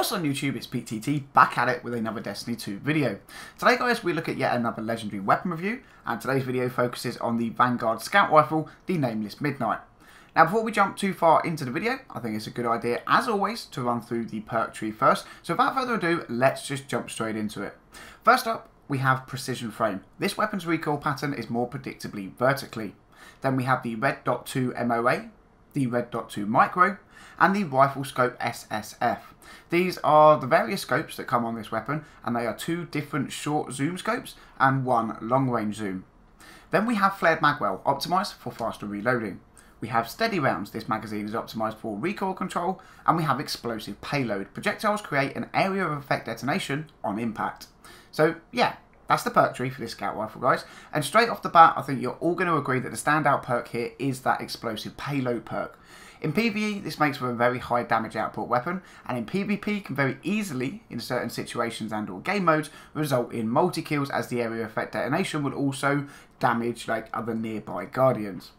What's on YouTube, it's PTT back at it with another Destiny 2 video. Today guys, we look at yet another legendary weapon review, and today's video focuses on the Vanguard Scout Rifle, the Nameless Midnight. Now before we jump too far into the video, I think it's a good idea as always to run through the perk tree first, so without further ado, let's just jump straight into it. First up, we have Precision Frame. This weapon's recoil pattern is more predictably vertically. Then we have the Red Dot 2 MOA, the Red Dot 2 Micro, and the Rifle Scope SSF. These are the various scopes that come on this weapon, and they are two different short zoom scopes and one long range zoom. Then we have Flared Magwell, optimised for faster reloading. We have Steady Rounds, this magazine is optimised for recoil control, and we have Explosive Payload. Projectiles create an area of effect detonation on impact. So yeah, that's the perk tree for this scout rifle guys, and straight off the bat I think you're all going to agree that the standout perk here is that Explosive Payload perk. In PvE, this makes for a very high damage output weapon, and in PvP can very easily, in certain situations and or game modes, result in multi-kills, as the area of effect detonation will also damage like other nearby guardians.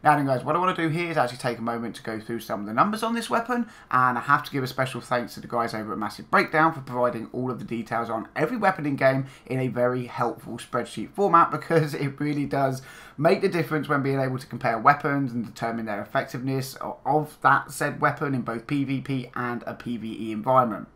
Now then guys, what I want to do here is actually take a moment to go through some of the numbers on this weapon, and I have to give a special thanks to the guys over at Massive Breakdown for providing all of the details on every weapon in game in a very helpful spreadsheet format, because it really does make the difference when being able to compare weapons and determine their effectiveness of that said weapon in both PvP and a PvE environment.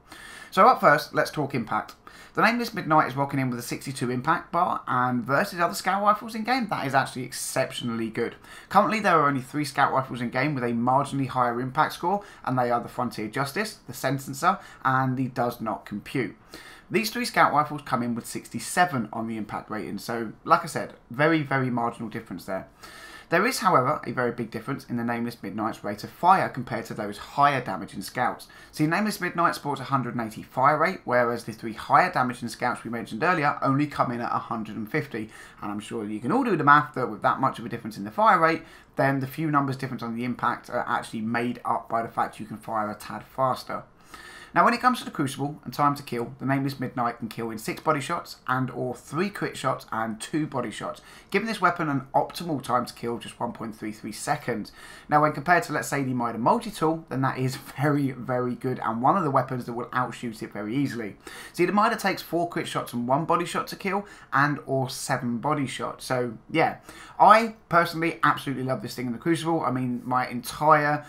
So up first, let's talk impact. The Nameless Midnight is rocking in with a 62 impact bar, and versus other scout rifles in game, that is actually exceptionally good. Currently there are only 3 scout rifles in game with a marginally higher impact score, and they are the Frontier Justice, the Sentencer, and the Does Not Compute. These 3 scout rifles come in with 67 on the impact rating, so like I said, very marginal difference there. There is, however, a very big difference in the Nameless Midnight's rate of fire compared to those higher damaging scouts. See, Nameless Midnight sports 180 fire rate, whereas the 3 higher damaging scouts we mentioned earlier only come in at 150. And I'm sure you can all do the math that with that much of a difference in the fire rate, then the few numbers difference on the impact are actually made up by the fact you can fire a tad faster. Now when it comes to the Crucible and time to kill, the Nameless Midnight can kill in 6 body shots and or 3 crit shots and 2 body shots, giving this weapon an optimal time to kill of just 1.33 seconds. Now when compared to, let's say, the Mida Multi-Tool, then that is very good, and one of the weapons that will outshoot it very easily. See, the Mida takes 4 crit shots and 1 body shot to kill and or 7 body shots. So yeah, I personally absolutely love this thing in the Crucible. I mean, my entire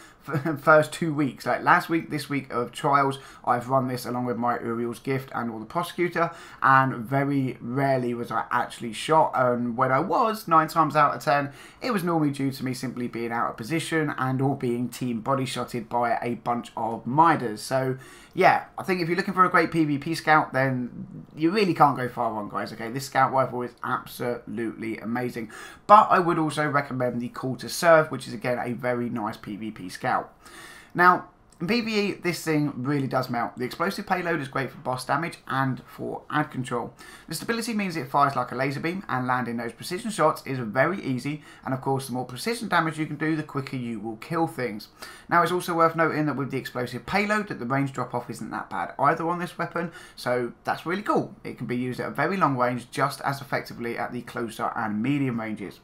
first 2 weeks, like last week, this week of trials, I've run this along with my Uriel's Gift and or the Prosecutor, and very rarely was I actually shot, and when I was, 9 times out of 10, it was normally due to me simply being out of position and or being team body shotted by a bunch of Midas. So yeah, I think if you're looking for a great PvP scout, then you really can't go far wrong guys, okay? This scout rifle is absolutely amazing, but I would also recommend the Call to Serve, which is again a very nice PvP scout. Now, in PvE, this thing really does melt. The explosive payload is great for boss damage and for ad control. The stability means it fires like a laser beam, and landing those precision shots is very easy, and of course the more precision damage you can do, the quicker you will kill things. Now it's also worth noting that with the explosive payload that the range drop off isn't that bad either on this weapon, so that's really cool. It can be used at a very long range just as effectively at the closer and medium ranges.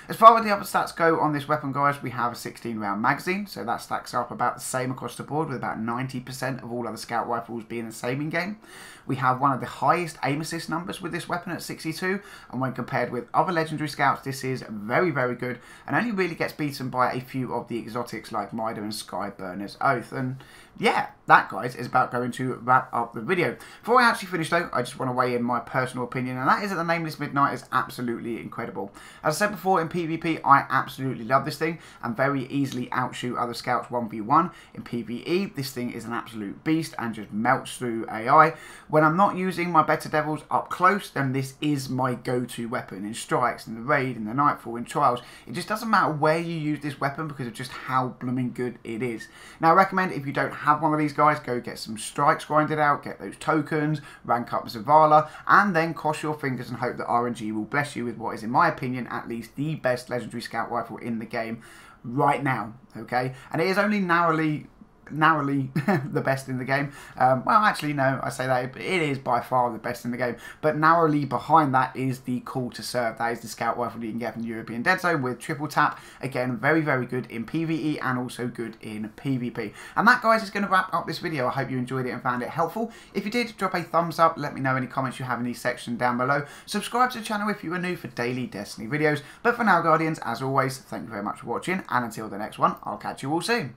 As far as the other stats go on this weapon guys, we have a 16 round magazine, so that stacks up about the same across the board, with about 90% of all other scout rifles being the same in game. We have one of the highest aim assist numbers with this weapon at 62, and when compared with other legendary scouts, this is very good, and only really gets beaten by a few of the exotics like Mida and Skyburner's Oath. And yeah, that guys is about going to wrap up the video. Before I actually finish though, I just want to weigh in my personal opinion, and that is that the Nameless Midnight is absolutely incredible. As I said before, in PvP I absolutely love this thing and very easily outshoot other scouts 1v1. In PvE this thing is an absolute beast and just melts through AI. When I'm not using my better devils up close, then this is my go-to weapon in strikes, in the raid, in the nightfall, in trials. It just doesn't matter where you use this weapon because of just how blooming good it is. Now I recommend, if you don't have one of these guys, go get some strikes grinded out, get those tokens, rank up Zavala, and then cross your fingers and hope that RNG will bless you with what is, in my opinion, at least the best legendary scout rifle in the game right now, okay? And it is only narrowly narrowly the best in the game. Well, actually, no, I say that it is by far the best in the game, but narrowly behind that is the Call to Serve. That is the scout rifle that you can get from the European Dead Zone with triple tap. Again, very, very good in PvE and also good in PvP. And that, guys, is going to wrap up this video. I hope you enjoyed it and found it helpful. If you did, drop a thumbs up. Let me know any comments you have in the section down below. Subscribe to the channel if you are new for daily Destiny videos. But for now, Guardians, as always, thank you very much for watching, and until the next one, I'll catch you all soon.